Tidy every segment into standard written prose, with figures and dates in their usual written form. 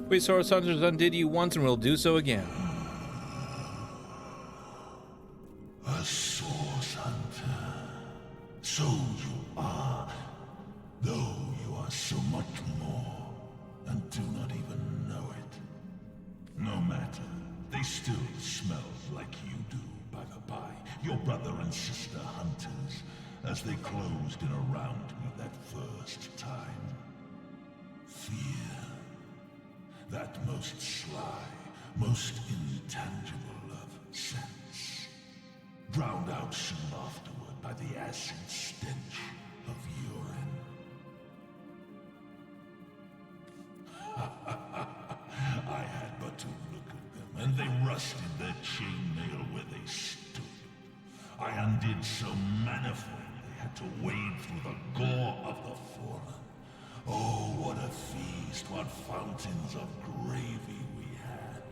We source hunters undid you once and will do so again. A source hunter. So you are. Though you are so much more, and do not even know it. No matter. They still smell like you do, by the by. Your brother and sister hunters, as they closed in around me that first time. Fear. That most sly, most intangible of sense. Drowned out soon afterward by the acid stench of urine. I had but to look at them, and they rusted their chainmail where they stood. I undid so manifold they had to wade through the gore of the fallen. Oh, what a feast, what fountains of gravy we had.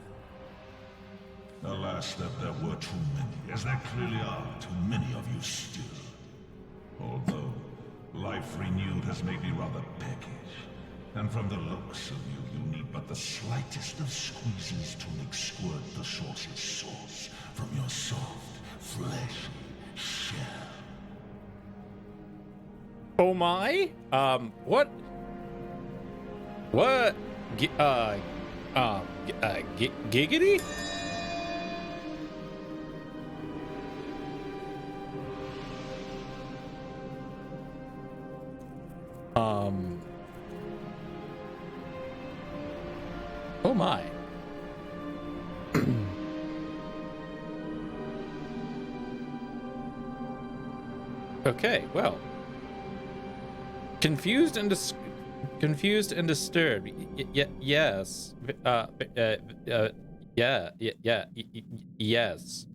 Alas, that there were too many, as there clearly are too many of you still. Although, life renewed has made me rather peckish. And from the looks of you, you need but the slightest of squeezes to make squirt the sauce's sauce from your soft, fleshy shell. Oh my? What? What? Giggity? Oh my. Okay, well. Confused and disturbed. Yes. Yes.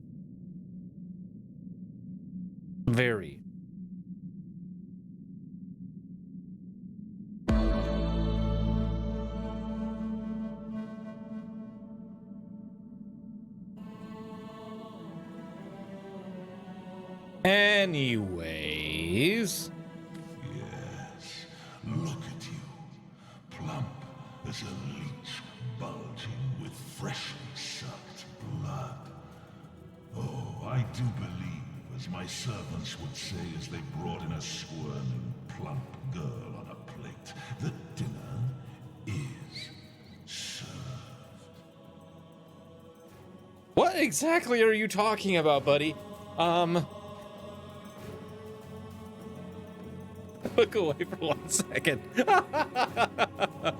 Very. Anyways. Yes, look at you. Plump as a leech, bulging with freshly sucked blood. Oh, I do believe, as my servants would say as they brought in a squirming, plump girl on a plate, that dinner is served. What exactly are you talking about, buddy? Look away for 1 second. I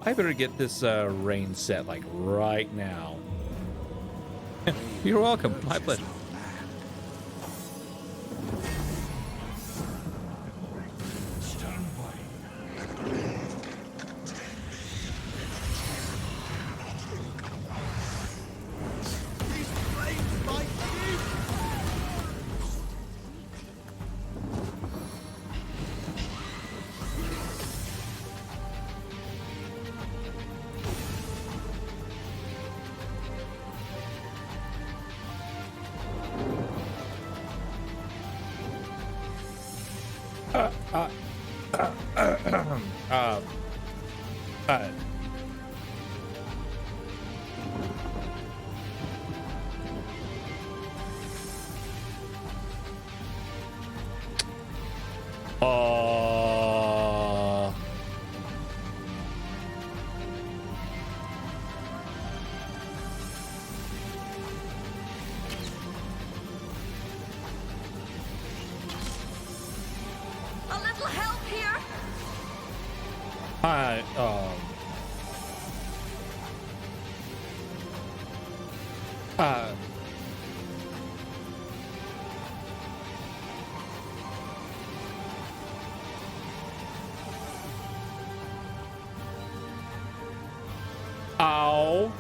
better get this rain set like right now. You're welcome. My pleasure. Stand by. These flames might keep. A little help here. Ow.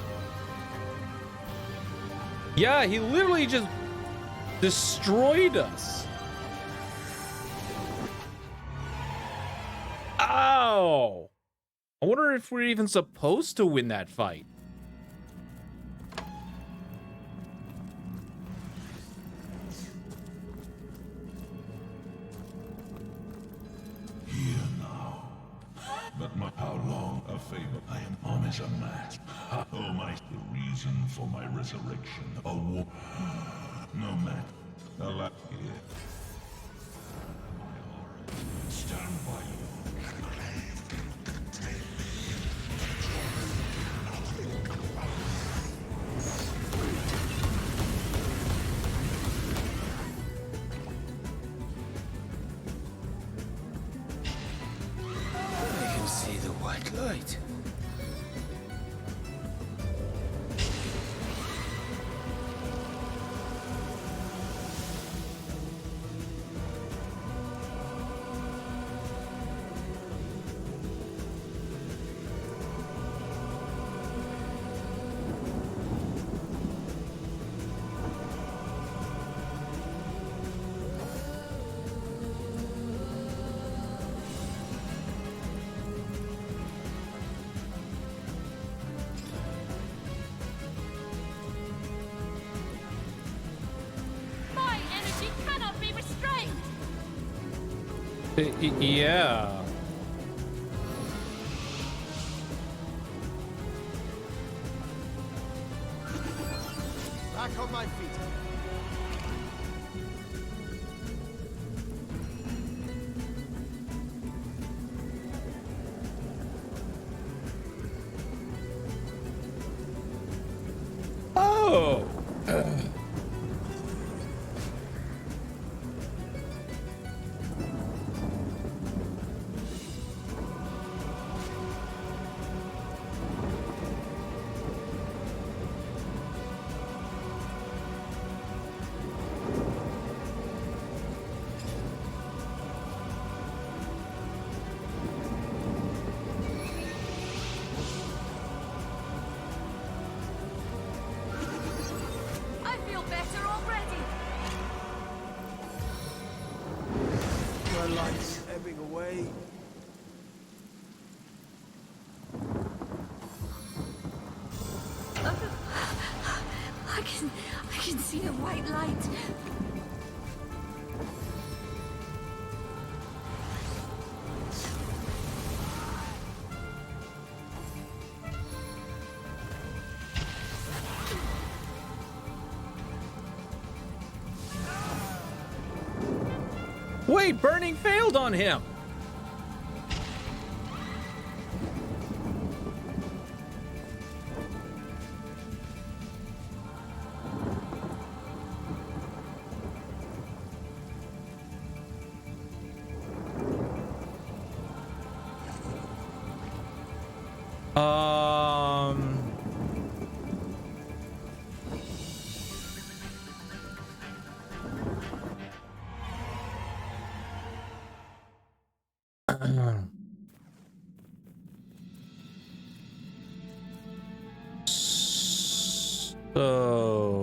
Yeah, he literally just destroyed us. Ow. I wonder if we're even supposed to win that fight. Here now. But how long a favor. I am on as a mask. Oh my, the reason for my resurrection. A war. No man. A lot here. Stand by you. I can see the white light. My energy cannot be restrained! Yeah. Back on my feet. Oh. I feel better already! My light's ebbing away. I can see a white light. Wait, burning failed on him. So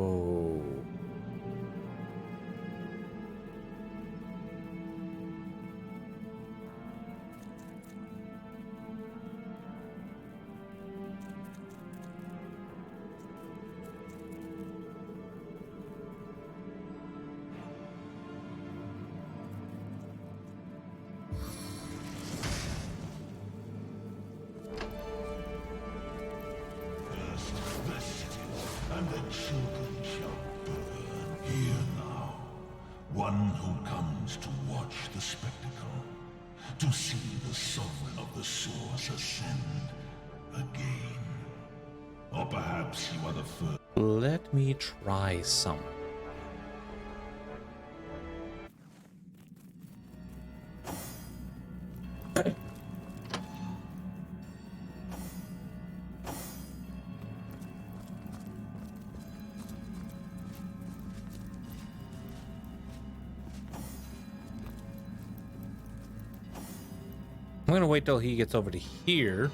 First the city, and the children shall burn. Hear now, one who comes to watch the spectacle, to see the sovereign of the source ascend again. Or perhaps you are the first. let me try some. I'm gonna wait till he gets over to here.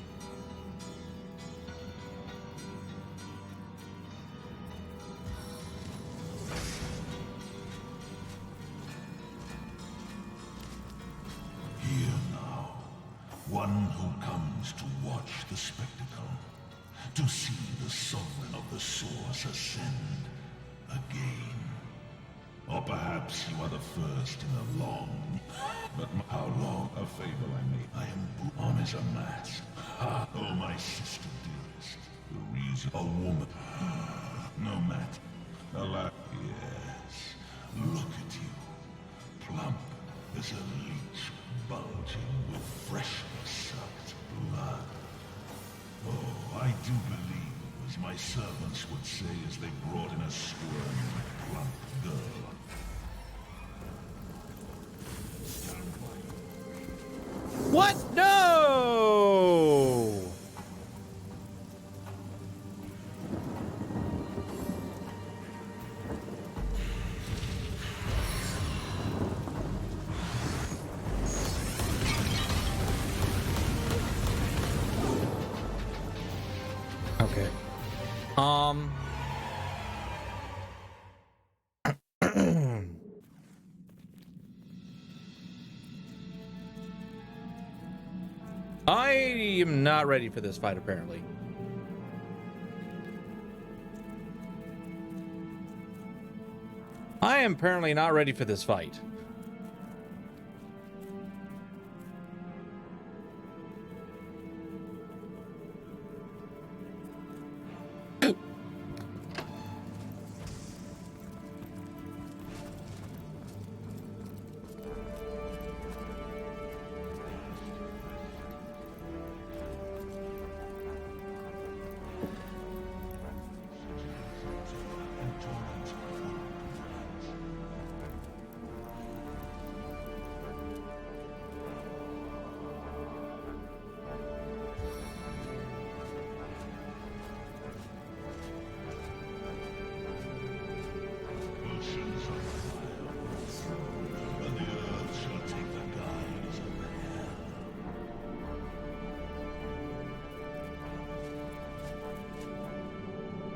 Hear now, one who comes to watch the spectacle, to see the sovereign of the source ascend again. Or perhaps you are the first in a long, but how long a fable I made. I am on as a mask. Oh, my sister dearest. The reason a woman. No matter. Alas, yes. Look at you. Plump as a leech, bulging with freshly sucked blood. Oh, I do believe, as my servants would say as they brought in a squirming, plump girl. What? No! Okay. I am not ready for this fight, apparently. I am apparently not ready for this fight.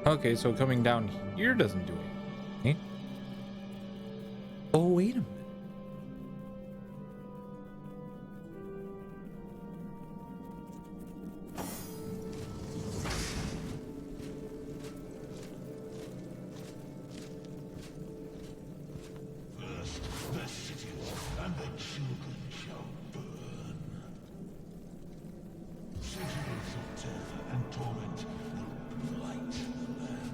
Okay, so coming down here doesn't do anything. Oh, wait a minute. First, the cities and the children shall burn. Sigils of terror and torment will blight the land.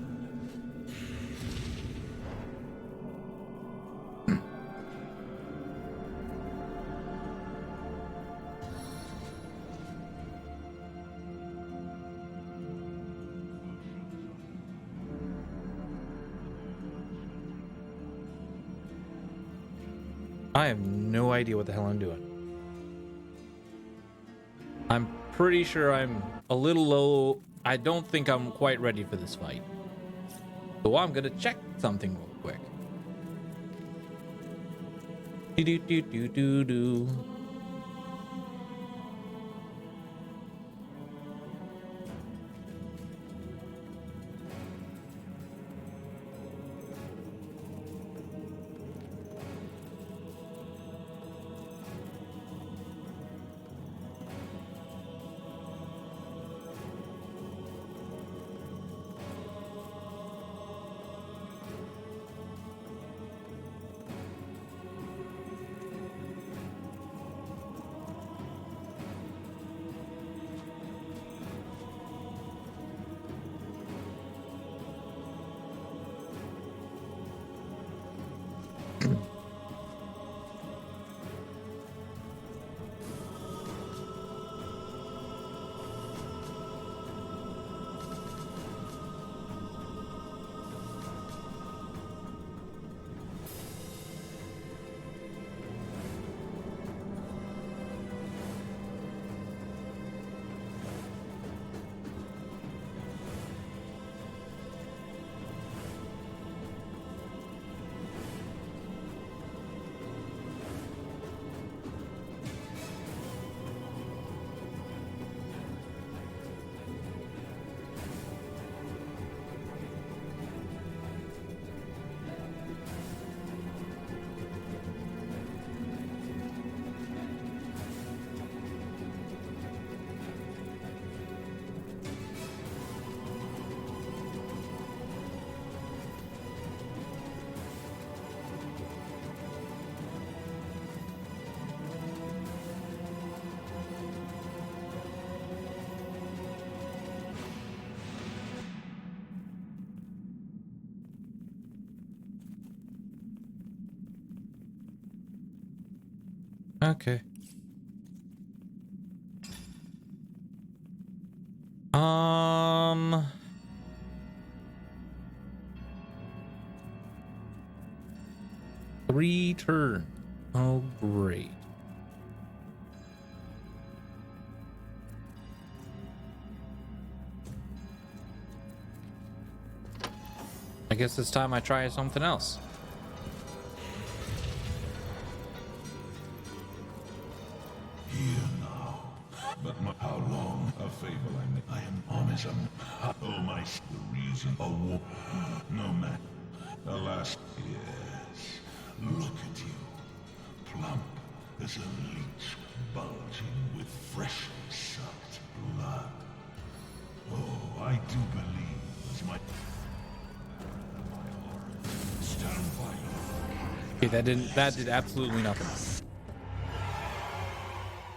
I have no idea what the hell I'm doing. I'm pretty sure I'm a little low. I don't think I'm quite ready for this fight. So I'm gonna check something real quick. Do do do do do do. Okay. Three turn. Oh, great. I guess it's time I try something else. Here now. But how long a favor I am honest. Oh my, the reason a war. No man. Alas, yes. Look at you. Plump as a leech, bulging with freshly sucked blood. Oh, I do believe as my stand by you. Okay, that did absolutely nothing.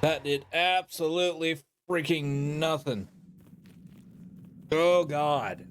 That did absolutely freaking nothing. Oh god.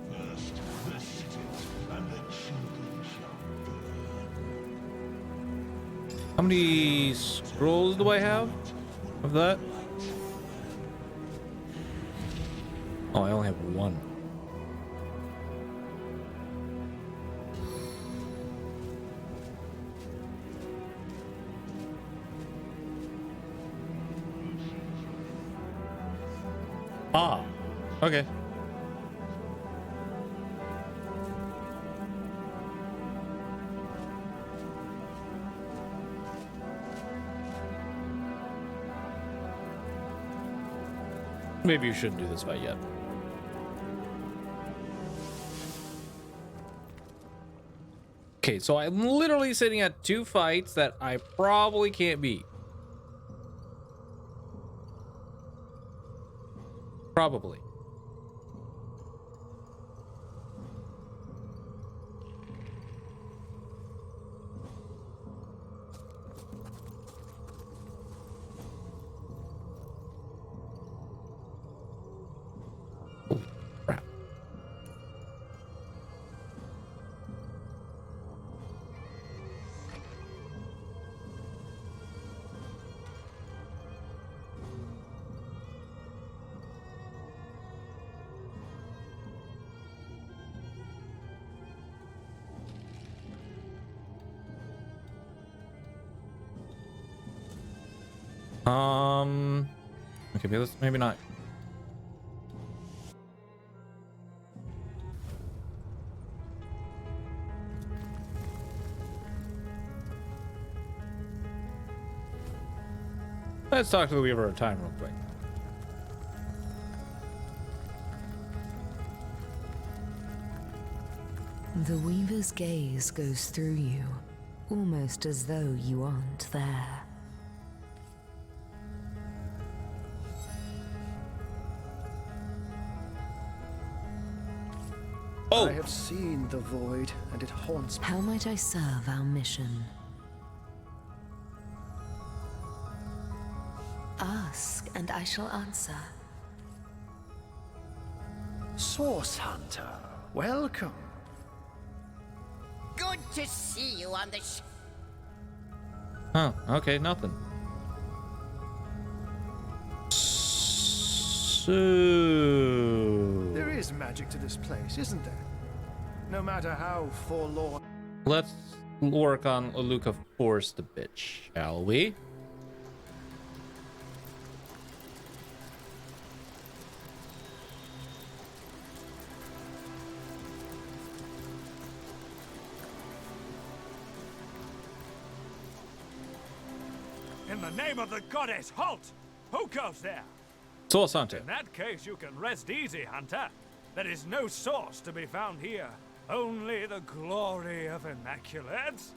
First the cities and the children shall burn. How many scrolls do I have of that? Oh, I only have one. Ah, okay. Maybe you shouldn't do this fight yet. Okay, so I'm literally sitting at 2 fights that I probably can't beat. Probably. Holy crap. Okay, maybe not. Let's talk to the Weaver of Time real quick. The Weaver's gaze goes through you, almost as though you aren't there. Oh! I have seen the void, and it haunts me. How might I serve our mission? Ask, and I shall answer. Source Hunter, welcome. Good to see you on the Huh, okay, nothing. So... There is magic to this place, isn't there? No matter how forlorn. Let's work on Aluka Force a bit, shall we? In the name of the goddess, halt! Who goes there? Source Hunter. In that case, you can rest easy, Hunter. There is no source to be found here. Only the glory of Immaculates.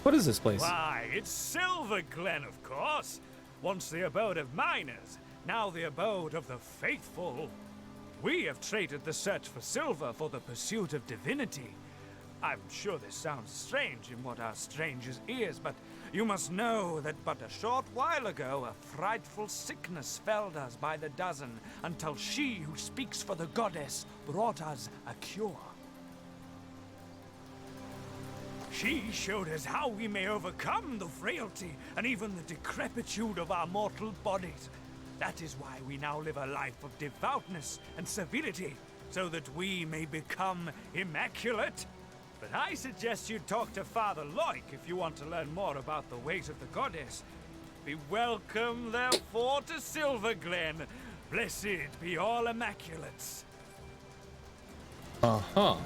What is this place? Why, it's Silver Glen, of course. Once the abode of miners, now the abode of the faithful. We have traded the search for silver for the pursuit of divinity. I'm sure this sounds strange in what are strangers' ears, but you must know that but a short while ago a frightful sickness felled us by the dozen, until she who speaks for the goddess brought us a cure. She showed us how we may overcome the frailty and even the decrepitude of our mortal bodies. That is why we now live a life of devoutness and civility, so that we may become immaculate. But I suggest you talk to Father Loik if you want to learn more about the ways of the goddess. Be welcome, therefore, to Silver Glen. Blessed be all immaculates. Uh-huh.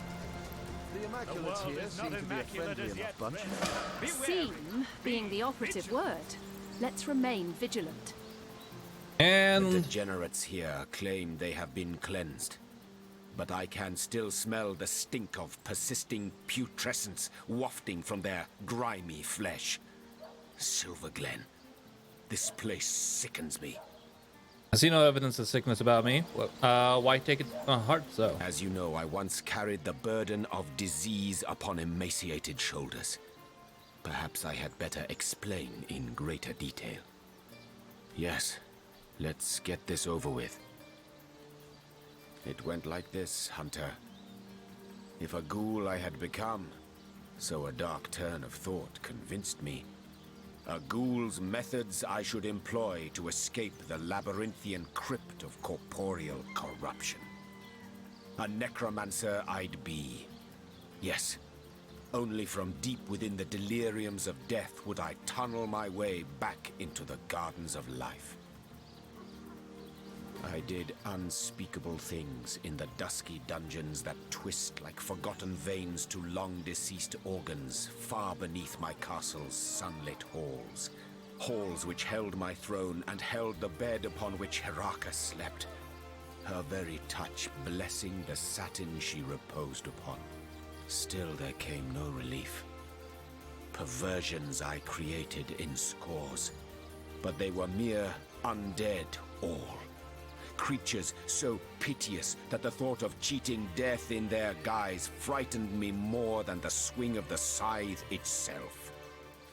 The The Immaculates world here is seem not to be a immaculate friendly as yet, enough bunch. friend. Beware. Seem being the operative word. Let's remain vigilant. The And degenerates here claim they have been cleansed. But I can still smell the stink of persisting putrescence wafting from their grimy flesh. Silver Glen. This place sickens me. I see no evidence of sickness about me. Why take it to heart, so? As you know, I once carried the burden of disease upon emaciated shoulders. Perhaps I had better explain in greater detail. Yes, let's get this over with. It went like this, Hunter. If a ghoul I had become, so a dark turn of thought convinced me. A ghoul's methods I should employ to escape the labyrinthian crypt of corporeal corruption. A necromancer I'd be. Yes, only from deep within the deliriums of death would I tunnel my way back into the gardens of life. I did unspeakable things in the dusky dungeons that twist like forgotten veins to long-deceased organs far beneath my castle's sunlit halls. Halls which held my throne and held the bed upon which Heraka slept, her very touch blessing the satin she reposed upon. Still there came no relief. Perversions I created in scores, but they were mere undead all. Creatures so piteous that the thought of cheating death in their guise frightened me more than the swing of the scythe itself.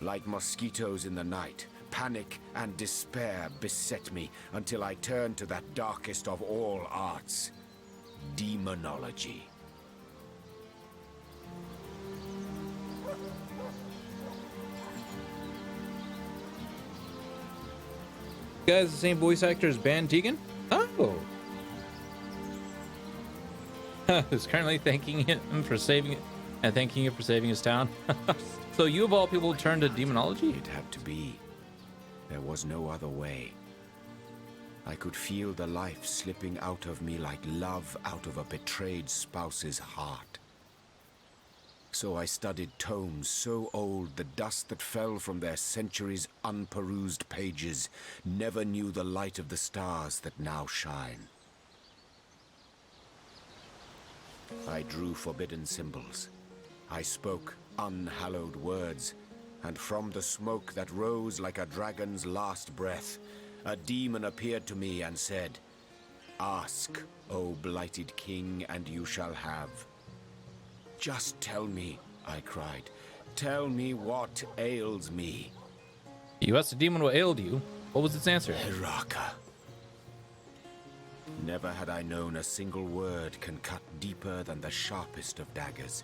Like mosquitoes in the night, panic and despair beset me until I turned to that darkest of all arts, demonology. You guys, the same voice actor as Van Tegan? Oh. Who's currently thanking him for saving it and thanking him for saving his town. So you of all people turned to demonology? It had to be. There was no other way. I could feel the life slipping out of me like love out of a betrayed spouse's heart. So I studied tomes so old the dust that fell from their centuries' unperused pages never knew the light of the stars that now shine. I drew forbidden symbols. I spoke unhallowed words, and from the smoke that rose like a dragon's last breath, a demon appeared to me and said, "Ask, O blighted king, and you shall have." "Just tell me," I cried. "Tell me what ails me." You asked the demon what ailed you. What was its answer? Hiraka. Never had I known a single word can cut deeper than the sharpest of daggers.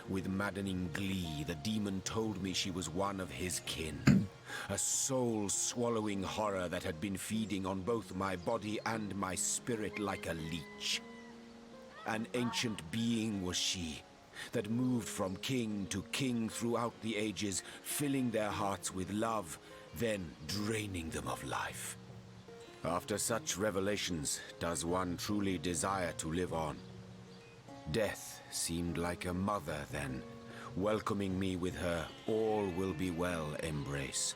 With maddening glee, the demon told me she was one of his kin. A soul-swallowing horror that had been feeding on both my body and my spirit like a leech. An ancient being was she, that moved from king to king throughout the ages, filling their hearts with love, then draining them of life. After such revelations, does one truly desire to live on? Death seemed like a mother then, welcoming me with her all will be well embrace.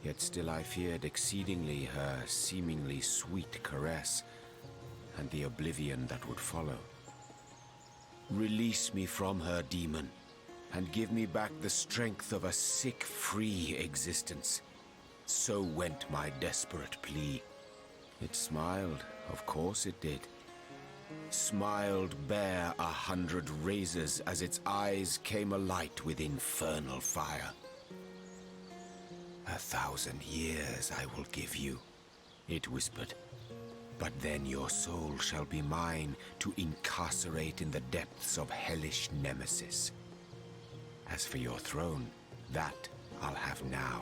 Yet still I feared exceedingly her seemingly sweet caress, and the oblivion that would follow. Release me from her, demon, and give me back the strength of a sick, free existence. So went my desperate plea. It smiled, of course it did. Smiled bare 100 razors as its eyes came alight with infernal fire. 1,000 years I will give you, it whispered. But then your soul shall be mine to incarcerate in the depths of hellish nemesis. As for your throne, that I'll have now.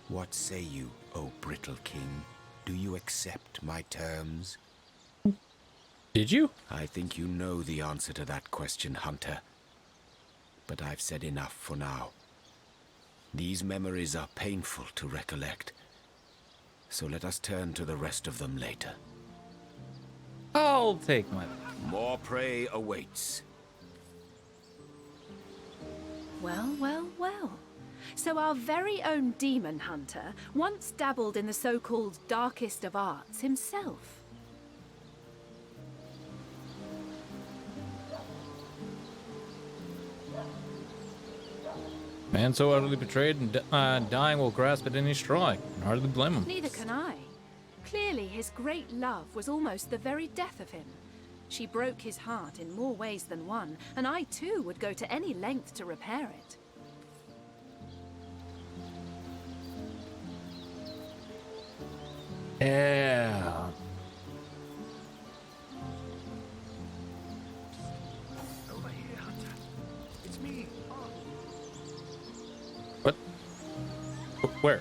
What say you, O brittle king? Do you accept my terms? Did you? I think you know the answer to that question, Hunter. But I've said enough for now. These memories are painful to recollect. So let us turn to the rest of them later. I'll take my... More prey awaits. Well, well, well. So our very own demon hunter once dabbled in the so-called darkest of arts himself. Man so utterly betrayed and dying will grasp at any straw. I can hardly blame him. Neither can I. Clearly, his great love was almost the very death of him. She broke his heart in more ways than one, and I too would go to any length to repair it. Yeah. Over here, Hunter. It's me. What? Where?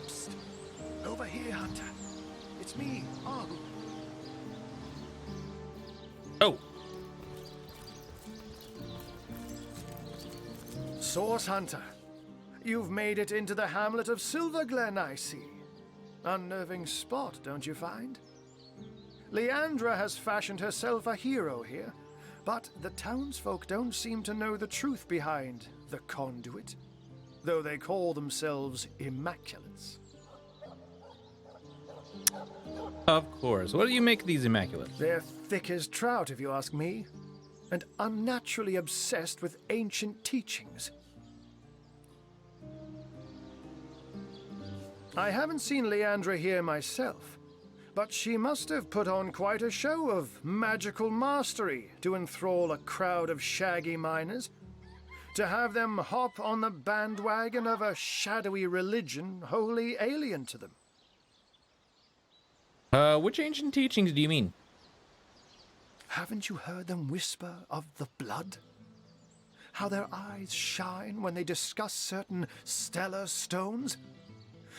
Psst. Over here, Hunter. It's me, Argu. Oh. Source Hunter. You've made it into the hamlet of Silverglen, I see. Unnerving spot, don't you find? Leandra has fashioned herself a hero here, but the townsfolk don't seem to know the truth behind the conduit, though they call themselves Immaculates. Of course. What do you make of these Immaculates? They're thick as trout, if you ask me, and unnaturally obsessed with ancient teachings. I haven't seen Leandra here myself, but she must have put on quite a show of magical mastery to enthrall a crowd of shaggy miners, to have them hop on the bandwagon of a shadowy religion wholly alien to them. Which ancient teachings do you mean? Haven't you heard them whisper of the blood? How their eyes shine when they discuss certain stellar stones?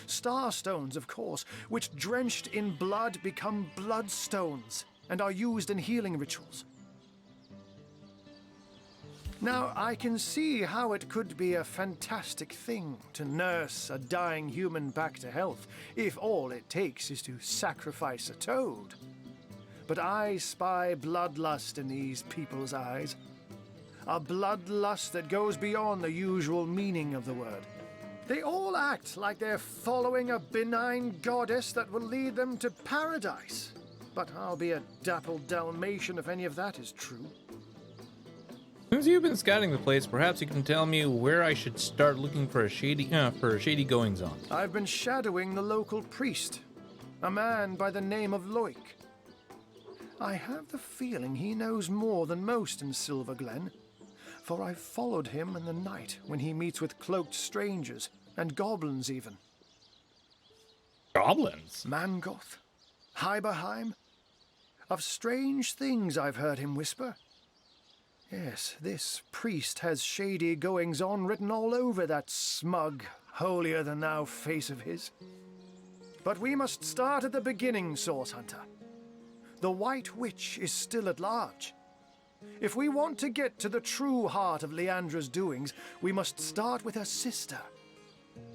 Star stones, of course, which drenched in blood become bloodstones and are used in healing rituals. Now, I can see how it could be a fantastic thing to nurse a dying human back to health if all it takes is to sacrifice a toad. But I spy bloodlust in these people's eyes. A bloodlust that goes beyond the usual meaning of the word. They all act like they're following a benign goddess that will lead them to paradise. But I'll be a dappled Dalmatian if any of that is true. Since you've been scouting the place, perhaps you can tell me where I should start looking for shady goings on. I've been shadowing the local priest, a man by the name of Loic. I have the feeling he knows more than most in Silver Glen, for I've followed him in the night when he meets with cloaked strangers, and goblins even. Goblins? Mangoth, Hyberheim. Of strange things I've heard him whisper. Yes, this priest has shady goings-on written all over that smug, holier-than-thou face of his. But we must start at the beginning, Source Hunter. The White Witch is still at large. If we want to get to the true heart of Leandra's doings, we must start with her sister.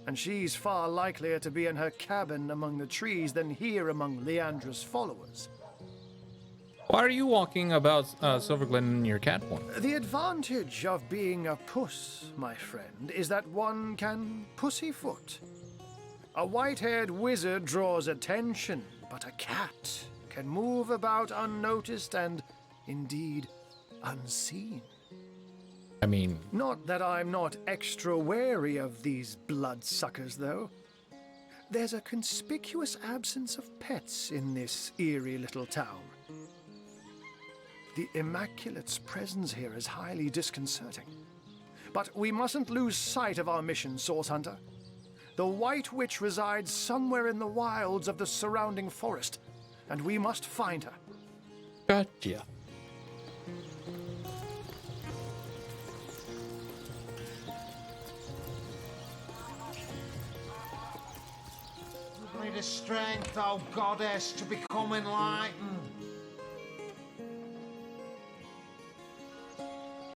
And she's far likelier to be in her cabin among the trees than here among Leandra's followers. Why are you walking about Silverglen in your cat form? The advantage of being a puss, my friend, is that one can pussyfoot. A white-haired wizard draws attention, but a cat can move about unnoticed and, indeed, unseen. I mean... Not that I'm not extra wary of these bloodsuckers, though. There's a conspicuous absence of pets in this eerie little town. The Immaculate's presence here is highly disconcerting. But we mustn't lose sight of our mission, Source Hunter. The White Witch resides somewhere in the wilds of the surrounding forest, and we must find her. Gotcha. Give me the strength, O goddess, to become enlightened.